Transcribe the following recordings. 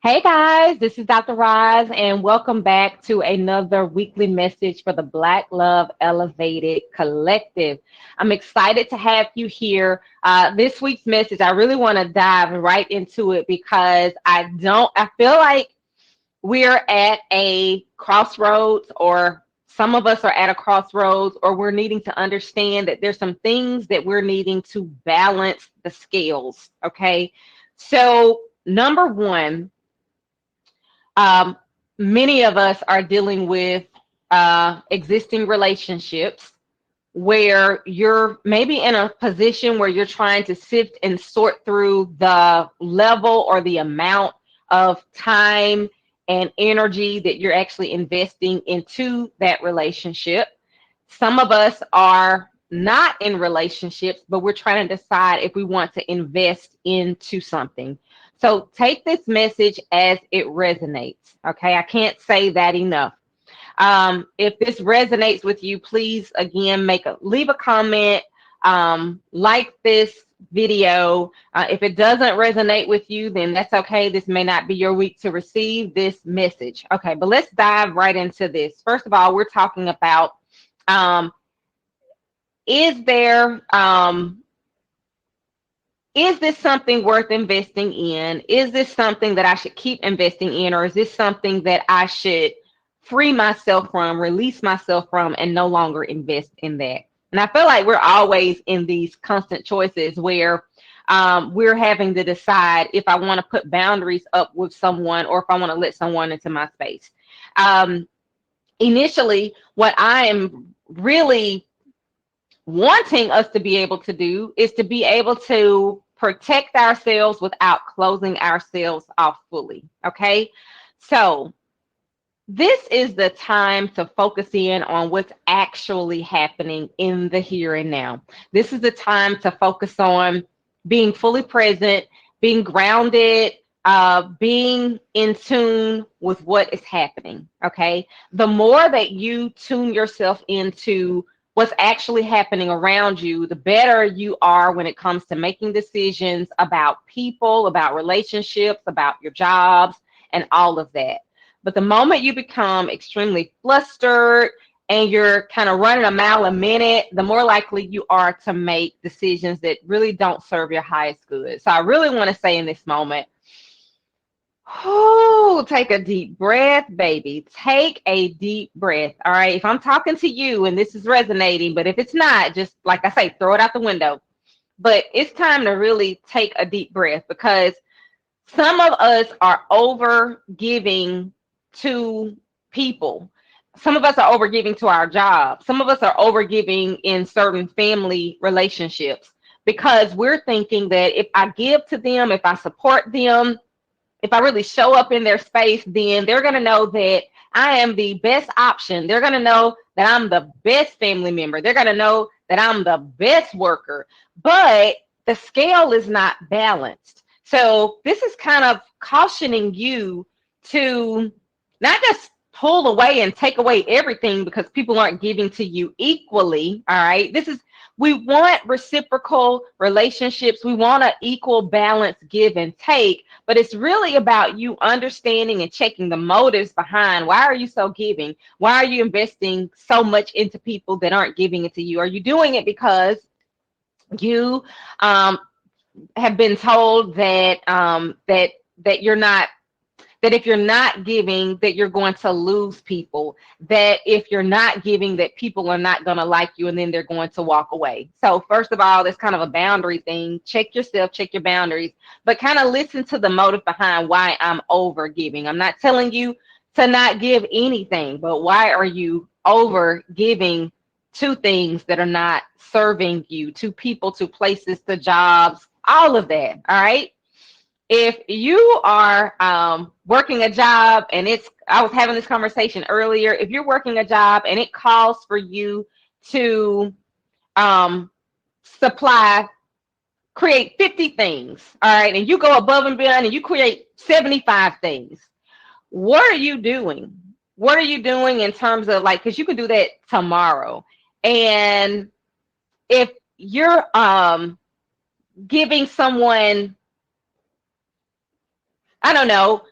Hey guys, this is Dr. Roz, and welcome back to another weekly message for the Black Love Elevated Collective. I'm excited to have you here. This week's message, I really want to dive right into it because I feel like we're at a crossroads, or some of us are at a crossroads, or we're needing to understand that there's some things that we're needing to balance the scales. Okay. So, number one, um, many of us are dealing with existing relationships where you're maybe in a position where you're trying to sift and sort through the level or the amount of time and energy that you're actually investing into that relationship. Some of us are not in relationships, but we're trying to decide if we want to invest into something. So take this message as it resonates. Okay, I can't say that enough. If this resonates with you, please again leave a comment, like this video. If it doesn't resonate with you, then that's okay. This may not be your week to receive this message. Okay, but let's dive right into this. First of all, we're talking about, um, is there is this something worth investing in? Is this something that I should keep investing in, or is this something that I should free myself from, release myself from, and no longer invest in that? And I feel like we're always in these constant choices where we're having to decide if I want to put boundaries up with someone or if I want to let someone into my space. Um, Initially, what I am really wanting us to be able to do is to be able to protect ourselves without closing ourselves off fully. Okay. So, this is the time to focus in on what's actually happening in the here and now. This is the time to focus on being fully present, being grounded, being in tune with what is happening. Okay. The more that you tune yourself into what's actually happening around you, the better you are when it comes to making decisions about people, about relationships, about your jobs, and all of that. But the moment you become extremely flustered and you're kind of running a mile a minute, the more likely you are to make decisions that really don't serve your highest good. So I really want to say in this moment, oh, take a deep breath, baby. Take a deep breath. All right. If I'm talking to you and this is resonating, but if it's not, just like I say, throw it out the window. But it's time to really take a deep breath because some of us are over giving to people. Some of us are over giving to our job. Some of us are over giving in certain family relationships because we're thinking that if I give to them, if I support them, if I really show up in their space, then they're going to know that I am the best option. They're going to know that I'm the best family member. They're going to know that I'm the best worker. But the scale is not balanced. So this is kind of cautioning you to not just pull away and take away everything because people aren't giving to you equally. All right. We want reciprocal relationships. We want an equal balance give and take, but it's really about you understanding and checking the motives behind why are you so giving? Why are you investing so much into people that aren't giving it to you? Are you doing it because you um, have been told that you're not, that if you're not giving, that you're going to lose people, that if you're not giving, that people are not going to like you and then they're going to walk away. So first of all, it's kind of a boundary thing. Check yourself, check your boundaries, but kind of listen to the motive behind why I'm over giving. I'm not telling you to not give anything, but why are you over giving to things that are not serving you, to people, to places, to jobs, all of that. All right. If you are working a job and I was having this conversation earlier, if you're working a job and it calls for you to um, supply, create 50 things, all right, and you go above and beyond and you create 75 things, what are you doing? What are you doing in terms of like, because you can do that tomorrow. And if you're giving someone I don't know,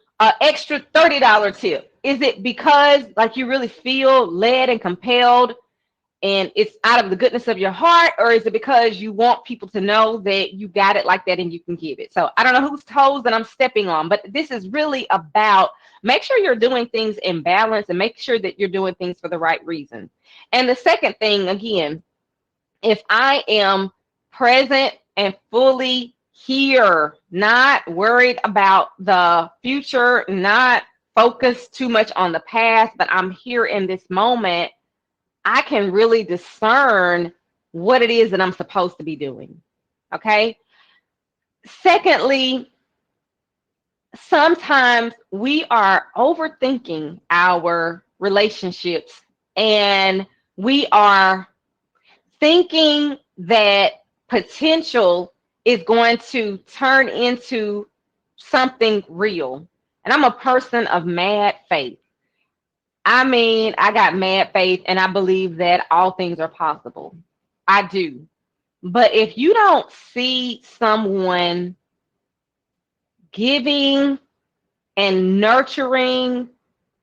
extra $30 tip? Is it because like you really feel led and compelled and it's out of the goodness of your heart, or is it because you want people to know that you got it like that and you can give it? So I don't know whose toes that I'm stepping on, but this is really about make sure you're doing things in balance and make sure that you're doing things for the right reason. And the second thing, again, if I am present and fully here, not worried about the future, not focused too much on the past, but I'm here in this moment, I can really discern what it is that I'm supposed to be doing. Okay. Secondly, sometimes we are overthinking our relationships and we are thinking that potential is going to turn into something real. And I'm a person of mad faith. I mean, I got mad faith and I believe that all things are possible. I do. But if you don't see someone giving and nurturing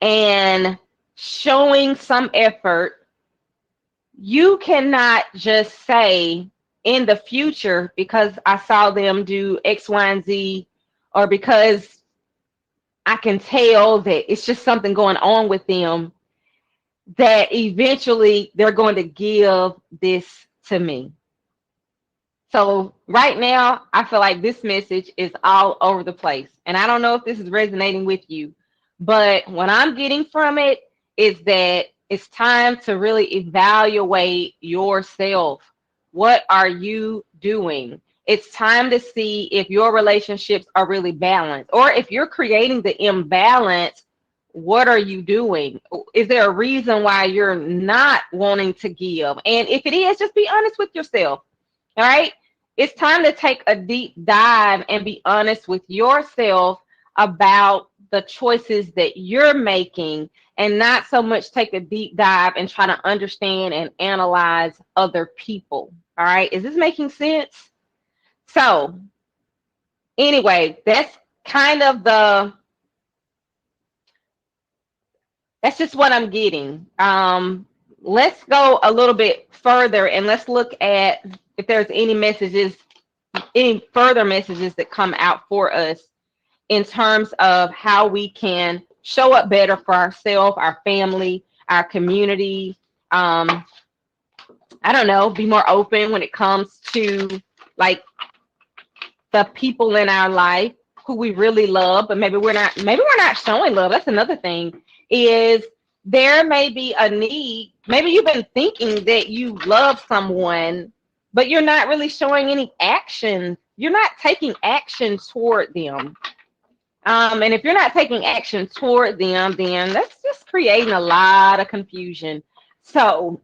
and showing some effort, you cannot just say in the future because I saw them do X, Y, and Z, or because I can tell that it's just something going on with them, that eventually they're going to give this to me. So right now, I feel like this message is all over the place. And I don't know if this is resonating with you, but what I'm getting from it is that it's time to really evaluate yourself. What are you doing? It's time to see if your relationships are really balanced, or if you're creating the imbalance, what are you doing? Is there a reason why you're not wanting to give? And if it is, just be honest with yourself. All right. It's time to take a deep dive and be honest with yourself about the choices that you're making, and not so much take a deep dive and try to understand and analyze other people. All right. Is this making sense? So, anyway, kind of the that's just what I'm getting. Let's go a little bit further and let's look at if there's any messages, any further messages that come out for us in terms of how we can show up better for ourselves, our family, our community. I don't know, be more open when it comes to like the people in our life who we really love, but maybe we're not showing love. That's another thing, is there may be a need. Maybe you've been thinking that you love someone, but you're not really showing any action. You're not taking action toward them. And if you're not taking action toward them, then that's just creating a lot of confusion. So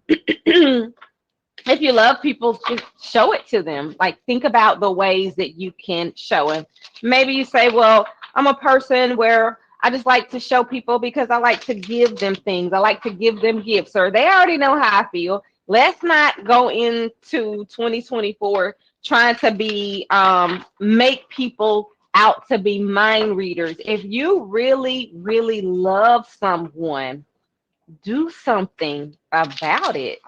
if you love people, just show it to them. Like, think about the ways that you can show it. Maybe you say, well, I'm a person where I just like to show people because I like to give them things. I like to give them gifts, or they already know how I feel. Let's not go into 2024 trying to be make people out to be mind readers. If you really, really love someone, do something about it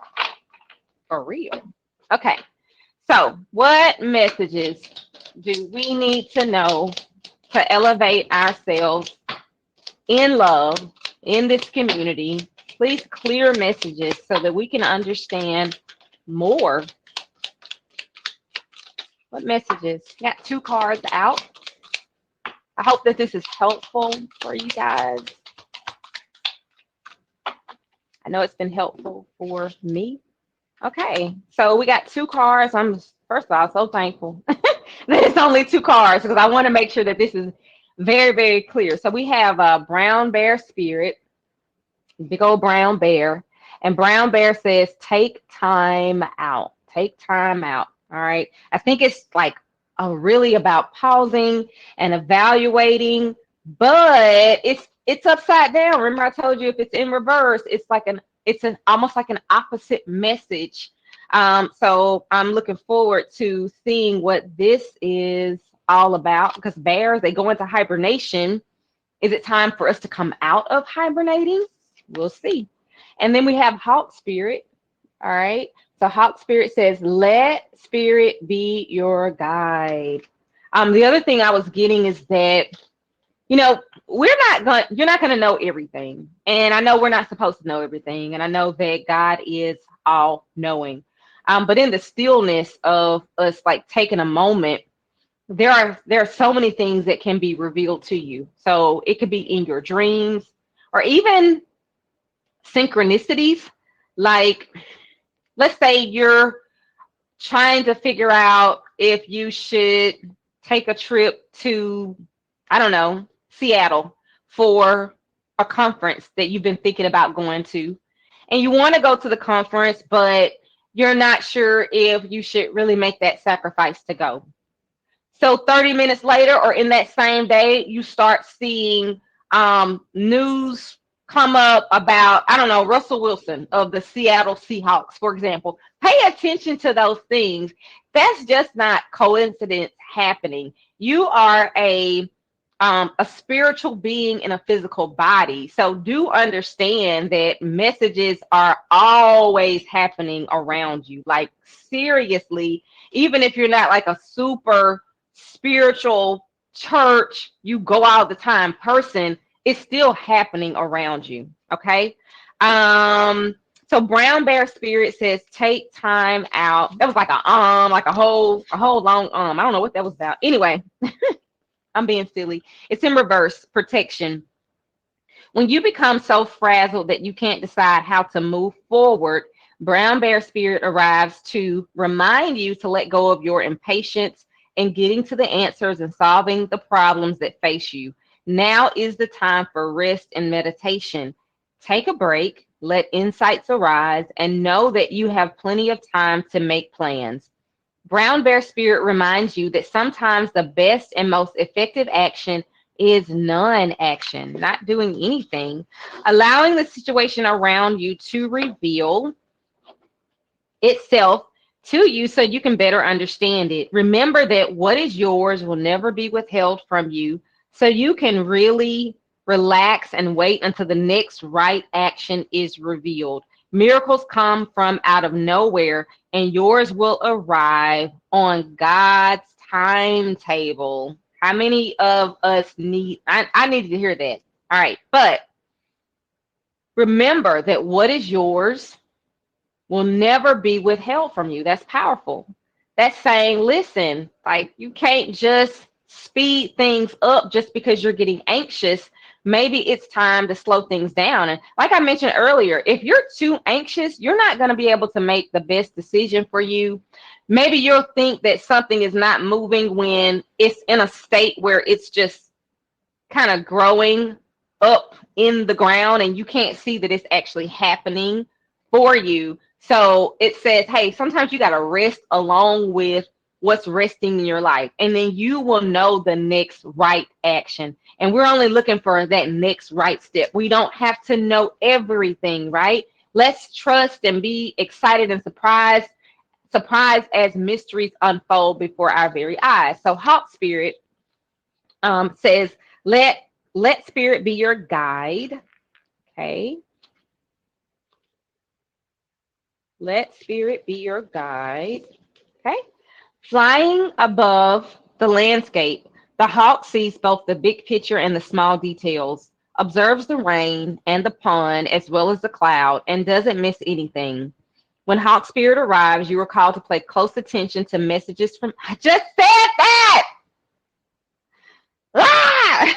for real. Okay, so what messages do we need to know to elevate ourselves in love in this community? Please clear messages so that we can understand more. What messages? Got two cards out. I hope that this is helpful for you guys. I know it's been helpful for me. Okay, so we got two cards. I'm first of all so thankful that it's only two cards because I want to make sure that this is very, very clear. So we have a brown bear spirit, big old brown bear, and brown bear says, "Take time out. Take time out." All right. I think it's like really about pausing and evaluating, but it's upside down. Remember, I told you if it's in reverse, it's an almost like an opposite message. So I'm looking forward to seeing what this is all about? Because bears, they go into hibernation. Is it time for us to come out of hibernating? We'll see. And then we have hawk spirit. All right. So hawk spirit says, let spirit be your guide. The other thing I was getting is that, you're not going to know everything. And I know we're not supposed to know everything. And I know that God is all knowing. But in the stillness of us like taking a moment, there are so many things that can be revealed to you. So it could be in your dreams or even synchronicities. Like, let's say you're trying to figure out if you should take a trip to, I don't know, Seattle for a conference that you've been thinking about going to. And you want to go to the conference, but you're not sure if you should really make that sacrifice to go. So 30 minutes later, or in that same day, you start seeing news come up about, I don't know, Russell Wilson of the Seattle Seahawks, for example. Pay attention to those things. That's just not coincidence happening. You are a spiritual being in a physical body. So do understand that messages are always happening around you. Like, seriously, even if you're not like a super spiritual church, you go all the time person, it's still happening around you. Okay. So brown bear spirit says take time out. That was like a whole long I don't know what that was about. Anyway, I'm being silly. It's in reverse, protection. When you become so frazzled that you can't decide how to move forward, brown bear spirit arrives to remind you to let go of your impatience and getting to the answers and solving the problems that face you. Now is the time for rest and meditation. Take a break, let insights arise, and know that you have plenty of time to make plans. Brown bear spirit reminds you that sometimes the best and most effective action is non-action, not doing anything, allowing the situation around you to reveal itself to you so you can better understand it. Remember that what is yours will never be withheld from you, so you can really relax and wait until the next right action is revealed. Miracles come from out of nowhere, and yours will arrive on God's timetable. How many of us I needed to hear that. All right. But remember that what is yours will never be withheld from you. That's powerful. That's saying, listen, like, you can't just speed things up just because you're getting anxious. Maybe it's time to slow things down. And like I mentioned earlier, if you're too anxious, you're not going to be able to make the best decision for you. Maybe you'll think that something is not moving when it's in a state where it's just kind of growing up in the ground and you can't see that it's actually happening for you. So it says, hey, sometimes you got to rest along with what's resting in your life. And then you will know the next right action. And we're only looking for that next right step. We don't have to know everything, right? Let's trust and be excited and surprised as mysteries unfold before our very eyes. So hawk spirit says, let spirit be your guide. Okay. Let spirit be your guide. Okay. Flying above the landscape, the hawk sees both the big picture and the small details, observes the rain and the pond as well as the cloud, and doesn't miss anything. When hawk spirit arrives, you are called to pay close attention to messages from. I just said that! Ah!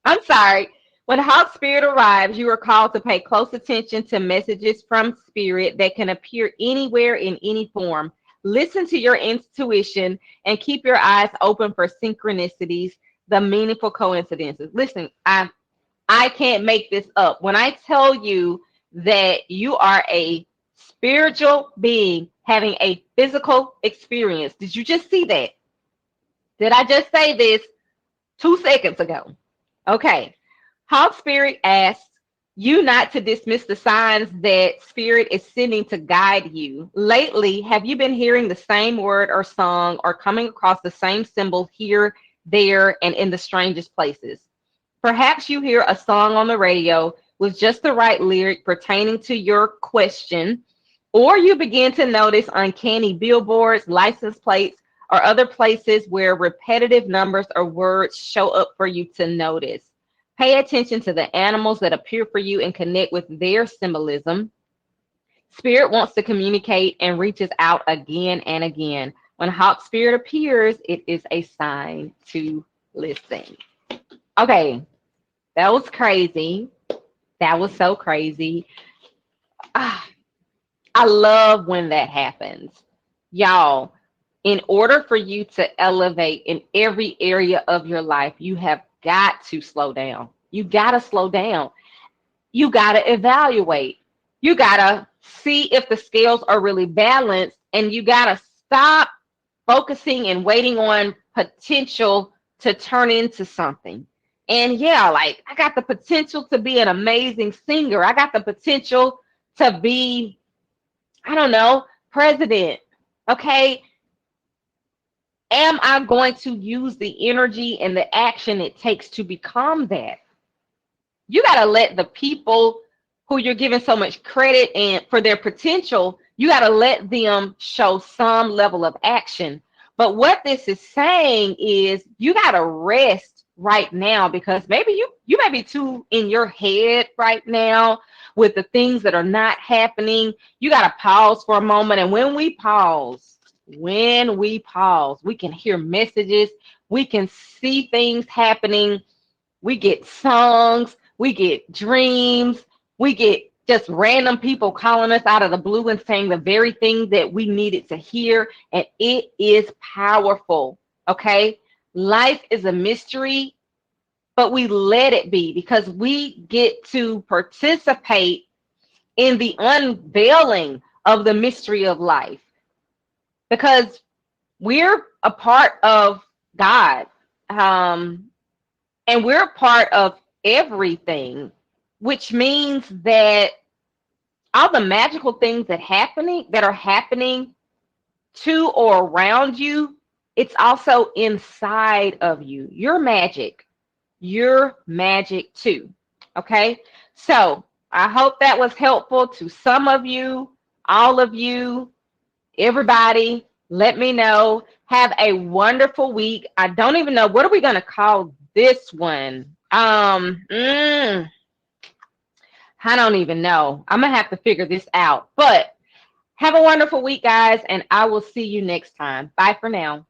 I'm sorry. When hawk spirit arrives, you are called to pay close attention to messages from spirit that can appear anywhere in any form. Listen to your intuition and keep your eyes open for synchronicities, the meaningful coincidences. Listen, I can't make this up. When I tell you that you are a spiritual being having a physical experience, did you just see that? Did I just say this 2 seconds ago? Okay. Hawk Spirit asks, you not to dismiss the signs that spirit is sending to guide you. Lately, have you been hearing the same word or song or coming across the same symbol here, there, and in the strangest places? Perhaps you hear a song on the radio with just the right lyric pertaining to your question, or you begin to notice uncanny billboards, license plates, or other places where repetitive numbers or words show up for you to notice. Pay attention to the animals that appear for you and connect with their symbolism. Spirit wants to communicate and reaches out again and again. When hawk spirit appears, it is a sign to listen. Okay, that was crazy. That was so crazy. Ah, I love when that happens. Y'all, in order for you to elevate in every area of your life, you have got to slow down. You got to slow down. You got to evaluate. You got to see if the scales are really balanced, and you got to stop focusing and waiting on potential to turn into something. And yeah, like I got the potential to be an amazing singer. I got the potential to be, I don't know, president. Okay. Am I going to use the energy and the action it takes to become that? You got to let the people who you're giving so much credit and for their potential, you got to let them show some level of action. But what this is saying is you got to rest right now, because maybe you may be too in your head right now with the things that are not happening. You got to pause for a moment, and when we pause, we can hear messages, we can see things happening, we get songs, we get dreams, we get just random people calling us out of the blue and saying the very thing that we needed to hear. And it is powerful. Okay. Life is a mystery, but we let it be because we get to participate in the unveiling of the mystery of life, because we're a part of God. Um, and we're a part of everything, which means that all the magical things that are happening to or around you, it's also inside of you. You're magic too. Okay, so I hope that was helpful to some of you, all of you, everybody. Let me know. Have a wonderful week. I don't even know, what are we going to call this one. I don't even know. I'm gonna have to figure this out. But have a wonderful week, guys, and I will see you next time. Bye for now.